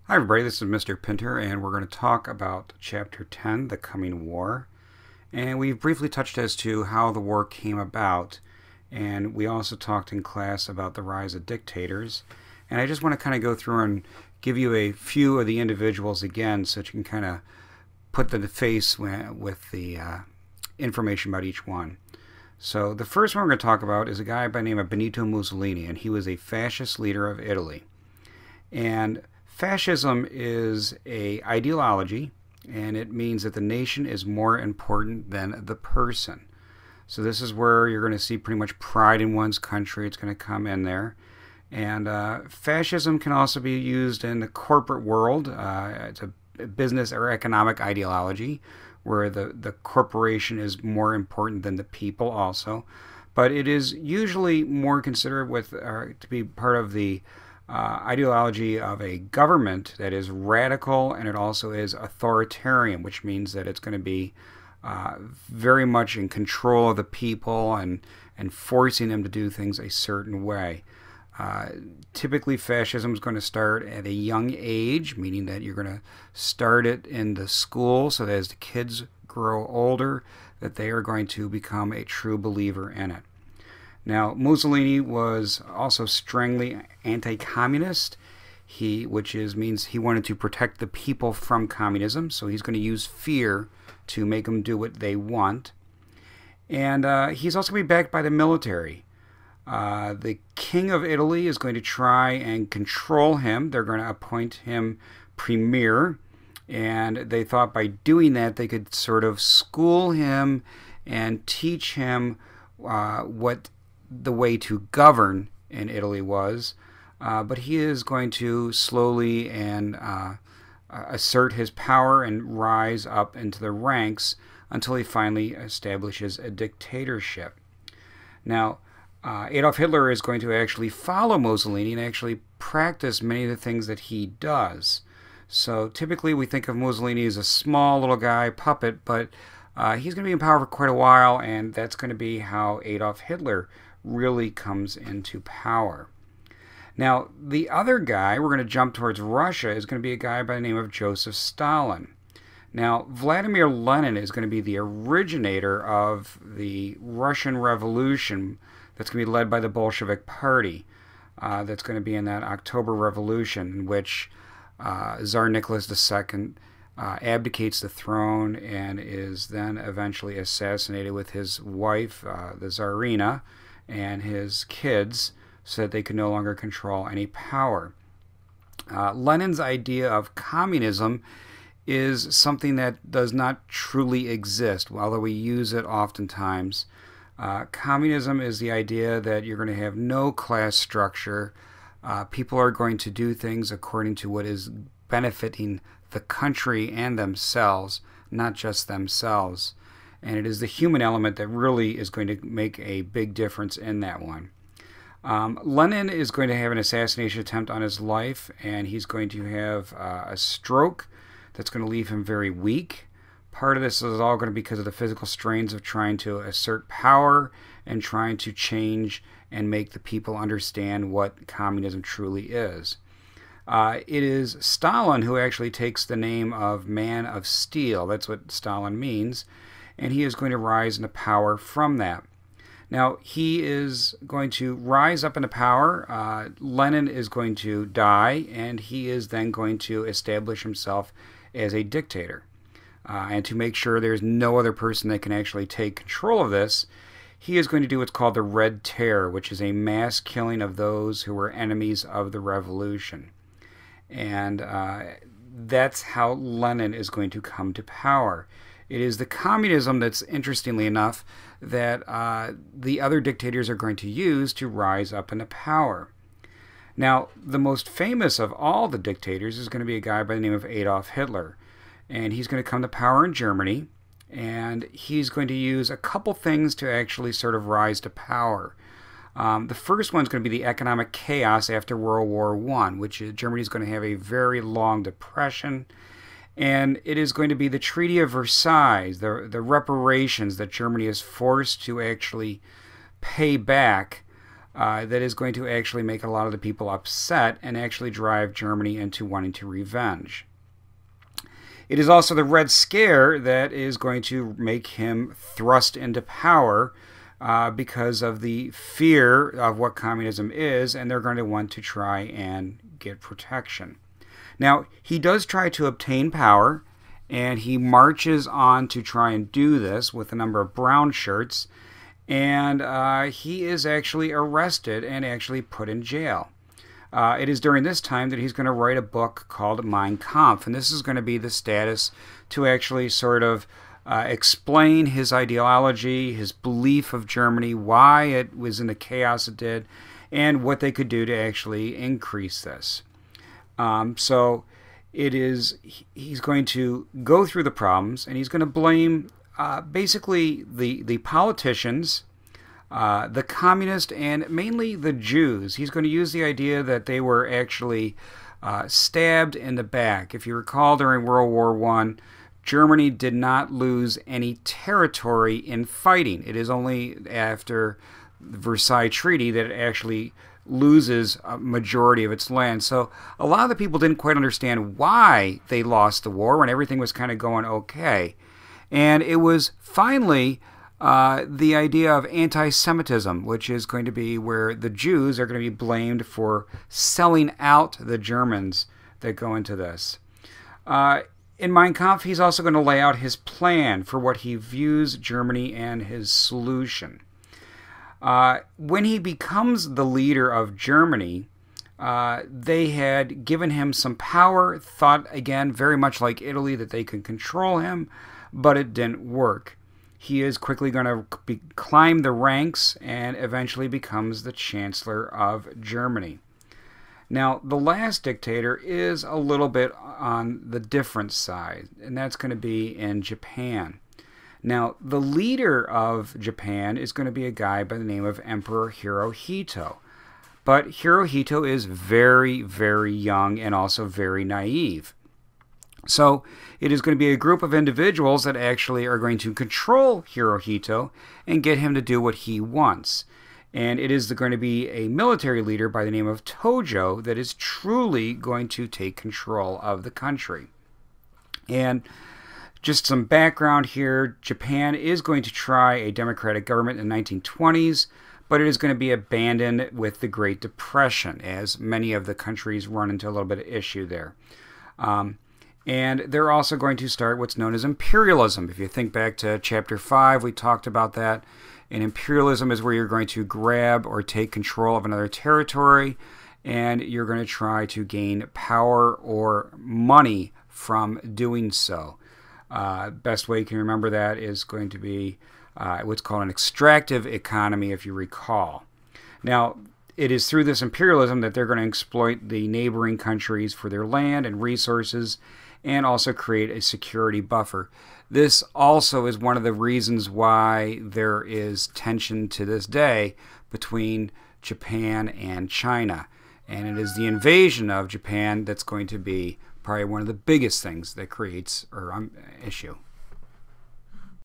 Hi everybody, this is Mr. Pinter, and we're going to talk about Chapter 10, The Coming War. And we've briefly touched as to how the war came about, and we also talked in class about the rise of dictators. And I just want to kind of go through and give you a few of the individuals again so that you can kind of put the face with the information about each one. So the first one we're going to talk about is a guy by the name of Benito Mussolini, and he was a fascist leader of Italy. And fascism is an ideology, and it means that the nation is more important than the person. So this is where you're going to see pretty much pride in one's country. It's going to come in there. And fascism can also be used in the corporate world. It's a business or economic ideology where the corporation is more important than the people also. But it is usually more considered to be part of the ideology of a government that is radical, and it also is authoritarian, which means that it's going to be very much in control of the people and forcing them to do things a certain way. Typically, fascism is going to start at a young age, meaning that you're going to start it in the school so that as the kids grow older, that they are going to become a true believer in it. Now, Mussolini was also strongly anti-communist, which means he wanted to protect the people from communism, so he's going to use fear to make them do what they want. And he's also going to be backed by the military. The King of Italy is going to try and control him. They're going to appoint him premier, and they thought by doing that they could sort of school him and teach him what the way to govern in Italy was, but he is going to slowly and assert his power and rise up into the ranks until he finally establishes a dictatorship. Now, Adolf Hitler is going to actually follow Mussolini and actually practice many of the things that he does. So typically we think of Mussolini as a small little guy, puppet, but he's going to be in power for quite a while, and that's going to be how Adolf Hitler really comes into power. Now, the other guy, we're going to jump towards Russia, is going to be a guy by the name of Joseph Stalin. Now, Vladimir Lenin is going to be the originator of the Russian Revolution that's going to be led by the Bolshevik Party. That's going to be in that October Revolution in which Tsar Nicholas II abdicates the throne and is then eventually assassinated with his wife, the Tsarina, and his kids, so that they could no longer control any power. Lenin's idea of communism is something that does not truly exist, although we use it oftentimes. Communism is the idea that you're going to have no class structure. People are going to do things according to what is benefiting the country and themselves, not just themselves. And it is the human element that really is going to make a big difference in that one. Lenin is going to have an assassination attempt on his life, and he's going to have a stroke that's going to leave him very weak. Part of this is all going to be because of the physical strains of trying to assert power and trying to change and make the people understand what communism truly is. It is Stalin who actually takes the name of Man of Steel. That's what Stalin means. And he is going to rise into power from that. Now, he is going to rise up into power. Lenin is going to die, and he is then going to establish himself as a dictator. And to make sure there's no other person that can actually take control of this, he is going to do what's called the Red Terror, which is a mass killing of those who were enemies of the revolution. And that's how Lenin is going to come to power. It is the communism that's, interestingly enough, that the other dictators are going to use to rise up into power. Now, the most famous of all the dictators is going to be a guy by the name of Adolf Hitler. And he's going to come to power in Germany, and he's going to use a couple things to actually sort of rise to power. The first one is going to be the economic chaos after World War I, which Germany is going to have a very long depression. And it is going to be the Treaty of Versailles, the reparations that Germany is forced to actually pay back that is going to actually make a lot of the people upset and actually drive Germany into wanting to revenge. It is also the Red Scare that is going to make him thrust into power because of the fear of what communism is, and they're going to want to try and get protection. Now, he does try to obtain power, and he marches on to try and do this with a number of brown shirts, and he is actually arrested and actually put in jail. It is during this time that he's going to write a book called Mein Kampf, and this is going to be the status to actually sort of explain his ideology, his belief of Germany, why it was in the chaos it did, and what they could do to actually increase this. So he's going to go through the problems, and he's going to blame basically the politicians, the communists, and mainly the Jews. He's going to use the idea that they were actually stabbed in the back. If you recall, during World War I, Germany did not lose any territory in fighting. It is only after the Versailles Treaty that it actually loses a majority of its land. So a lot of the people didn't quite understand why they lost the war when everything was kind of going okay. And it was finally the idea of anti-Semitism, which is going to be where the Jews are going to be blamed for selling out the Germans that go into this. In Mein Kampf, he's also going to lay out his plan for what he views Germany and his solution. When he becomes the leader of Germany, they had given him some power, thought, again, very much like Italy, that they could control him, but it didn't work. He is quickly going to climb the ranks and eventually becomes the Chancellor of Germany. Now, the last dictator is a little bit on the different side, and that's going to be in Japan. Now, the leader of Japan is going to be a guy by the name of Emperor Hirohito. But Hirohito is very, very young and also very naive. So it is going to be a group of individuals that actually are going to control Hirohito and get him to do what he wants. And it is going to be a military leader by the name of Tojo that is truly going to take control of the country. And just some background here, Japan is going to try a democratic government in the 1920s, but it is going to be abandoned with the Great Depression, as many of the countries run into a little bit of issue there. And they're also going to start what's known as imperialism. If you think back to Chapter 5, we talked about that. And imperialism is where you're going to grab or take control of another territory, and you're going to try to gain power or money from doing so. Best way you can remember that is going to be what's called an extractive economy, if you recall. Now, it is through this imperialism that they're going to exploit the neighboring countries for their land and resources, and also create a security buffer. This also is one of the reasons why there is tension to this day between Japan and China. And it is the invasion of Japan that's going to be probably one of the biggest things that creates an issue.